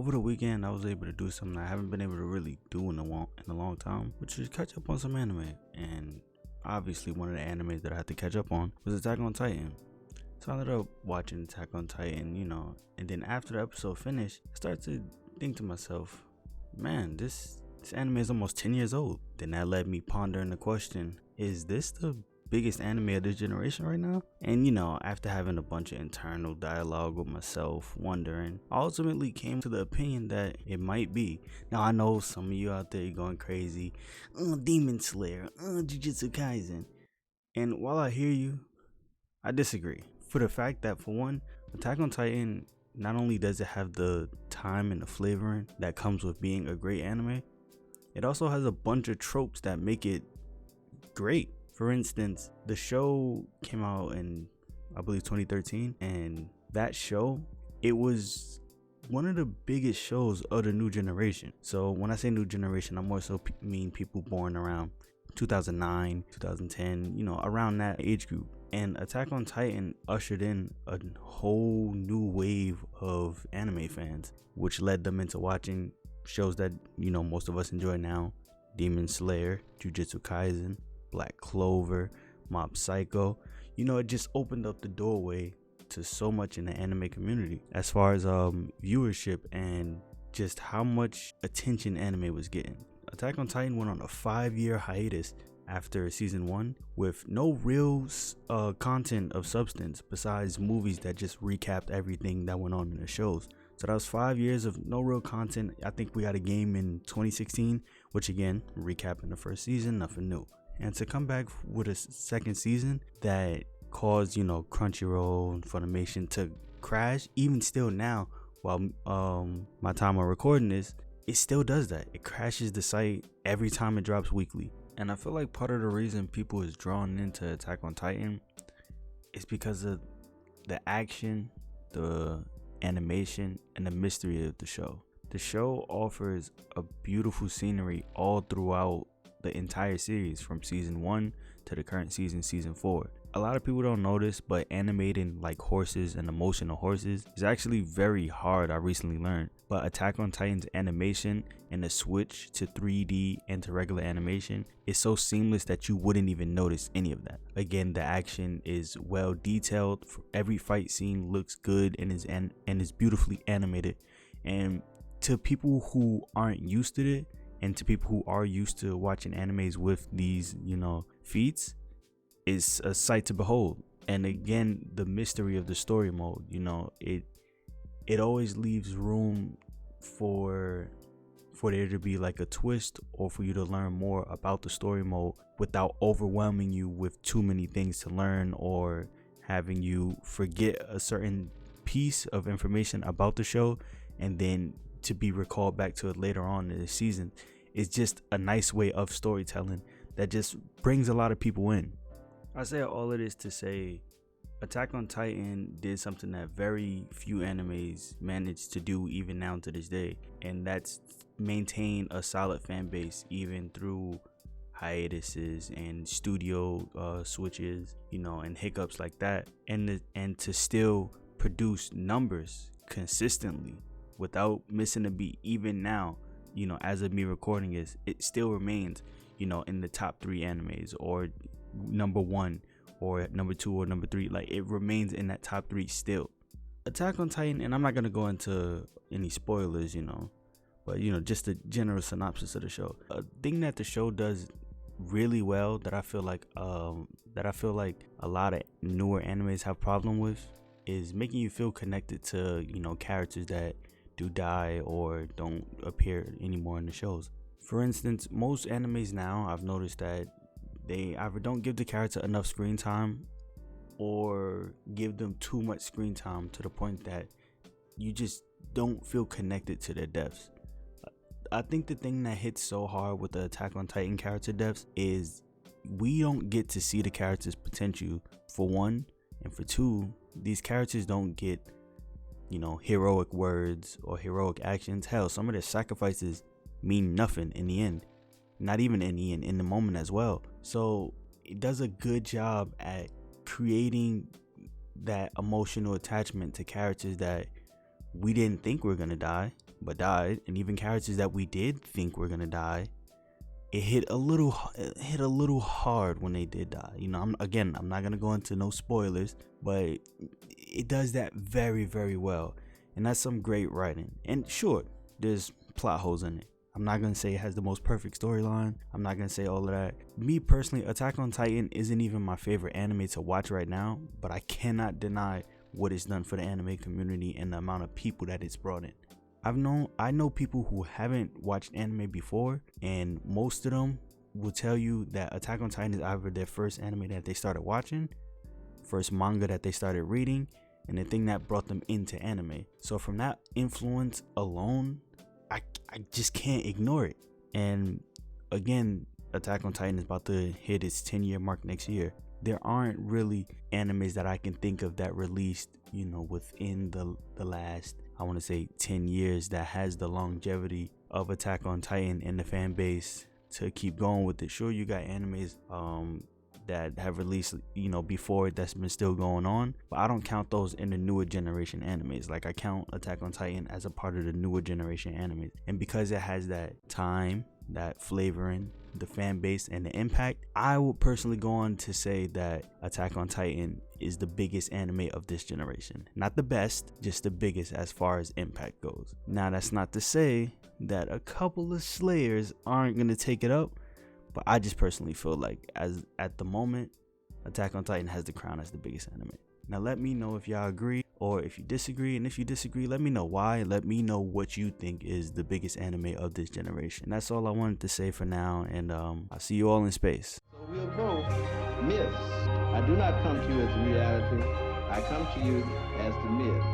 over the weekend I was able to do something I haven't been able to really do in a long time, which is catch up on some anime. And obviously one of the animes that I had to catch up on was Attack on Titan. So I ended up watching Attack on Titan, and then after the episode finished, I started to think to myself, man, this anime is almost 10 years old. Then that led me pondering the question, is this the biggest anime of this generation right now? And after having a bunch of internal dialogue with myself, wondering, I ultimately came to the opinion that it might be. Now I know some of you out there going crazy, Demon Slayer, Jujutsu Kaisen. And while I hear you, I disagree. For the fact that, for one, Attack on Titan, not only does it have the time and the flavoring that comes with being a great anime, it also has a bunch of tropes that make it great. For instance, the show came out in, I believe, 2013, and that show, it was one of the biggest shows of the new generation. So when I say new generation, I more so mean people born around 2009, 2010, around that age group. And Attack on Titan ushered in a whole new wave of anime fans, which led them into watching shows that most of us enjoy now: Demon Slayer, Jujutsu Kaisen, Black Clover, Mob Psycho. It just opened up the doorway to so much in the anime community as far as viewership and just how much attention anime was getting. Attack on Titan went on a 5-year hiatus after season 1 with no real content of substance besides movies that just recapped everything that went on in the shows. So that was 5 years of no real content. I think we got a game in 2016, which again, recapping the first season, nothing new. And to come back with a second season that caused, Crunchyroll and Funimation to crash, even still now, while my time of recording this, it still does that. It crashes the site every time it drops weekly. And I feel like part of the reason people is drawn into Attack on Titan is because of the action, the animation, and the mystery of the show. The show offers a beautiful scenery all throughout the entire series, from season 1 to the current season 4. A lot of people don't notice, but animating like horses and emotional horses is actually very hard, I recently learned. But Attack on Titan's animation and the switch to 3D and to regular animation is so seamless that you wouldn't even notice any of that. Again, the action is well detailed. Every fight scene looks good and is beautifully animated. And to people who aren't used to it, and to people who are used to watching animes with these, feats, is a sight to behold. And again, the mystery of the story mode, it always leaves room for there to be like a twist, or for you to learn more about the story mode without overwhelming you with too many things to learn, or having you forget a certain piece of information about the show and then to be recalled back to it later on in the season. It's just a nice way of storytelling that just brings a lot of people in. I say all of this to say Attack on Titan did something that very few animes manage to do even now to this day, and that's maintain a solid fan base even through hiatuses and studio switches, and hiccups like that, and to still produce numbers consistently without missing a beat. Even now, as of me recording this, it still remains, in the top 3 animes, or number 1 or number 2 or number 3. Like, it remains in that top 3 still. Attack on Titan, and I'm not gonna go into any spoilers, but just a general synopsis of the show. A thing that the show does really well that I feel like a lot of newer animes have problem with is making you feel connected to characters that do die or don't appear anymore in the shows. For instance, most animes now, I've noticed that they either don't give the character enough screen time, or give them too much screen time to the point that you just don't feel connected to their deaths. I think the thing that hits so hard with the Attack on Titan character deaths is we don't get to see the character's potential, for one, and for two, these characters don't get heroic words or heroic actions. Hell, some of their sacrifices mean nothing in the end, not even in the end, in the moment as well. So it does a good job at creating that emotional attachment to characters that we didn't think were gonna die, but died, and even characters that we did think were gonna die, it hit a little hard when they did die. You know, I'm not gonna go into no spoilers, but it does that very, very well, and that's some great writing. And sure, there's plot holes in it. I'm not gonna say it has the most perfect storyline. I'm not gonna say all of that. Me personally, Attack on Titan isn't even my favorite anime to watch right now, but I cannot deny what it's done for the anime community and the amount of people that it's brought in. I know people who haven't watched anime before, and most of them will tell you that Attack on Titan is either their first anime that they started watching, first manga that they started reading, and the thing that brought them into anime. So from that influence alone, I just can't ignore it. And again, Attack on Titan is about to hit its 10-year mark next year. There aren't really animes that I can think of that released, you know, within the last, I want to say 10 years that has the longevity of Attack on Titan and the fan base to keep going with it. Sure, you got animes that have released, you know, before it that's been still going on, but I don't count those in the newer generation animes. Like, I count Attack on Titan as a part of the newer generation animes, and because it has that time, that flavoring, the fan base, and the impact, I would personally go on to say that Attack on Titan is the biggest anime of this generation. Not the best, just the biggest as far as impact goes. Now, that's not to say that a couple of slayers aren't going to take it up, but I just personally feel like, as at the moment, Attack on Titan has the crown as the biggest anime. Now, let me know if y'all agree or if you disagree, and if you disagree, let me know why. Let me know what you think is the biggest anime of this generation. That's all I wanted to say for now, and I'll see you all in space. So we're both myths. I do not come to you as the reality. I come to you as the myth.